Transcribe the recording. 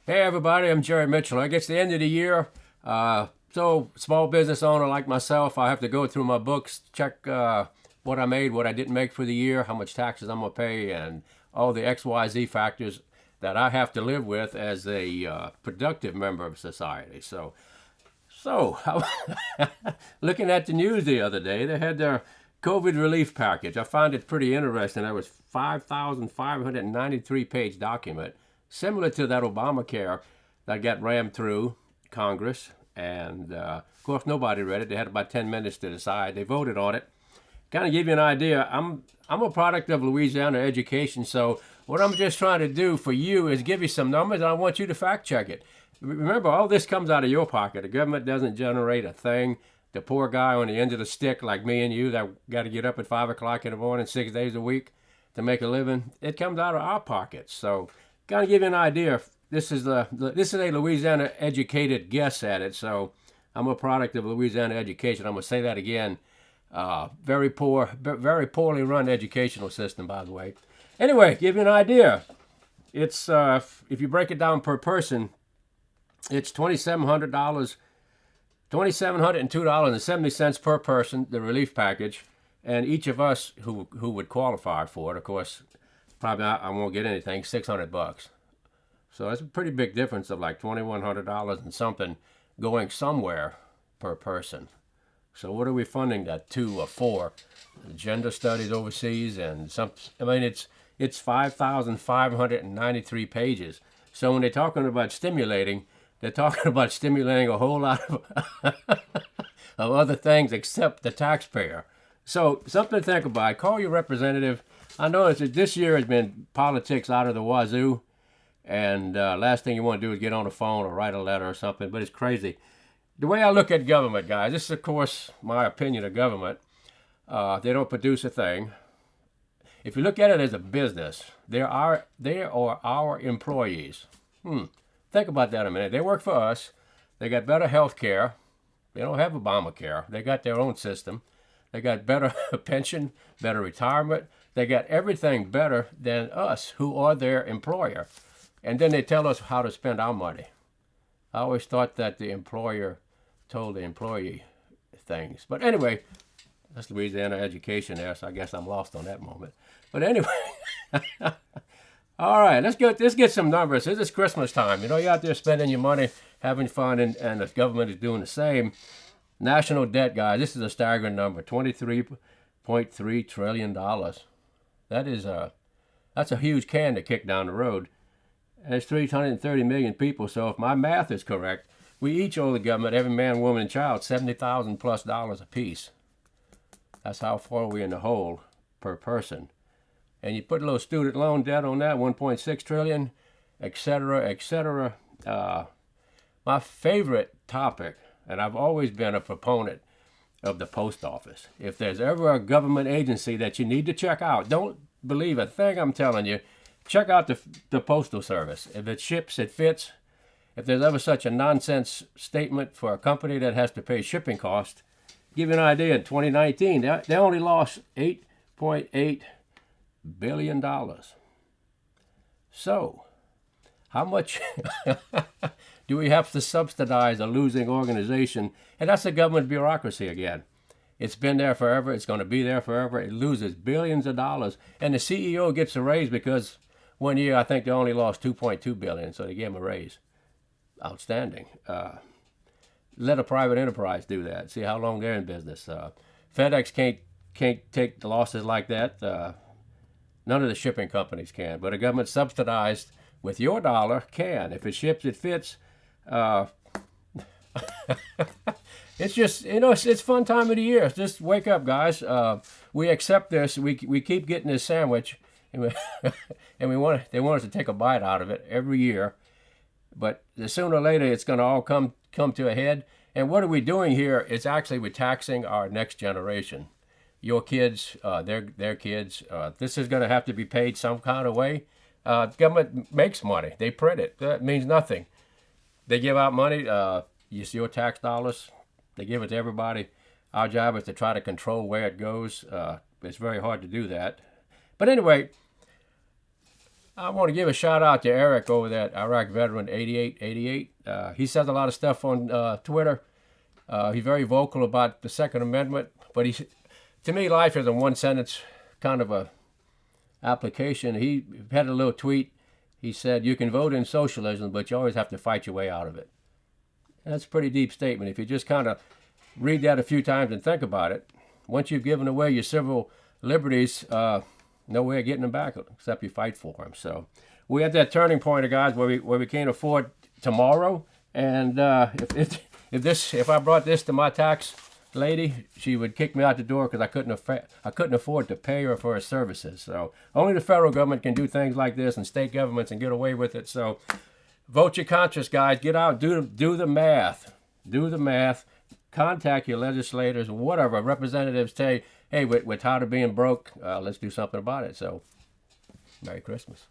Hey everybody, I'm Jerry Miculek. It's the end of the year. So small business owner like myself, I have to go through my books, check what I made, what I didn't make for the year, how much taxes I'm gonna pay, and all the XYZ factors that I have to live with as a productive member of society. So looking at the news the other day, they had their COVID relief package. I found it pretty interesting. That was 5,593 page document, similar to that Obamacare that got rammed through Congress. And of course, nobody read it. They had about 10 minutes to decide. They voted on it. Kind of give you an idea. I'm a product of Louisiana education, so what I'm just trying to do for you is give you some numbers, and I want you to fact check it. Remember, all this comes out of your pocket. The government doesn't generate a thing. The poor guy on the end of the stick, like me and you, that got to get up at 5 o'clock in the morning, 6 days a week to make a living, it comes out of our pockets. So, kind of give you an idea. This is a Louisiana educated guess at it. So, I'm a product of Louisiana education. I'm gonna say that again. Very poor, very poorly run educational system, by the way. Anyway, give you an idea. It's if you break it down per person, it's $2,700, $2,702.70 per person, the relief package, and each of us who would qualify for it, of course, probably I won't get anything, $600. So that's a pretty big difference of like $2,100 and something going somewhere per person. So what are we funding that to or for? Gender studies overseas and some. I mean, it's 5,593 pages. So when they're talking about stimulating, they're talking about stimulating a whole lot of other things except the taxpayer. So something to think about. Call your representative. I know that this year has been politics out of the wazoo, and last thing you want to do is get on the phone or write a letter or something. But it's crazy. The way I look at government, guys, this is, of course, my opinion of government. They don't produce a thing. If you look at it as a business, they are our employees. Think about that a minute. They work for us. They got better health care. They don't have Obamacare. They got their own system. They got better pension, better retirement. They got everything better than us, who are their employer. And then they tell us how to spend our money. I always thought that the employer told the employee things. But anyway, that's Louisiana education there, so I guess I'm lost on that moment. But anyway, all right, let's get some numbers. This is Christmas time. You know, you're out there spending your money, having fun, and the government is doing the same. National debt, guys, this is a staggering number, $23.3 trillion. That's a huge can to kick down the road. And it's 330 million people, so if my math is correct, we each owe the government, every man, woman, and child, $70,000 plus apiece. That's how far we're in the hole per person. And you put a little student loan debt on that, 1.6 trillion, et cetera, et cetera. My favorite topic, and I've always been a proponent of the post office. If there's ever a government agency that you need to check out, don't believe a thing I'm telling you. Check out the Postal Service. If it ships, it fits. If there's ever such a nonsense statement for a company that has to pay shipping costs, give you an idea, in 2019, they only lost $8.8 billion. So, how much do we have to subsidize a losing organization? And that's the government bureaucracy again. It's been there forever. It's going to be there forever. It loses billions of dollars. And the CEO gets a raise because one year I think they only lost $2.2 billion, so they gave him a raise. Outstanding. Let a private enterprise do that. See how long they're in business. FedEx can't take the losses like that. None of the shipping companies can, but a government subsidized with your dollar can. If it ships, it fits. It's just, it's fun time of the year. Just wake up, guys. We accept this. We keep getting this sandwich, and they want us to take a bite out of it every year. But sooner or later, it's going to all come to a head. And what are we doing here? It's actually we're taxing our next generation. Your kids, their kids. This is going to have to be paid some kind of way. The government makes money. They print it. That means nothing. They give out money. It's your tax dollars. They give it to everybody. Our job is to try to control where it goes. It's very hard to do that. But anyway, I want to give a shout out to Eric over that Iraq veteran 8888. He says a lot of stuff on Twitter. He's very vocal about the Second Amendment, but to me, life is a one sentence kind of a application. He had a little tweet. He said, "You can vote in socialism, but you always have to fight your way out of it." And that's a pretty deep statement. If you just kind of read that a few times and think about it, once you've given away your civil liberties, no way of getting them back except you fight for them. So we're at that turning point, guys, where we can't afford tomorrow. And if I brought this to my tax lady, she would kick me out the door because I couldn't afford to pay her for her services. So only the federal government can do things like this, and state governments, and get away with it. So vote your conscience, guys. Get out, do the math, Contact your legislators, whatever representatives. Say, hey, we're tired of being broke. Let's do something about it. So, Merry Christmas.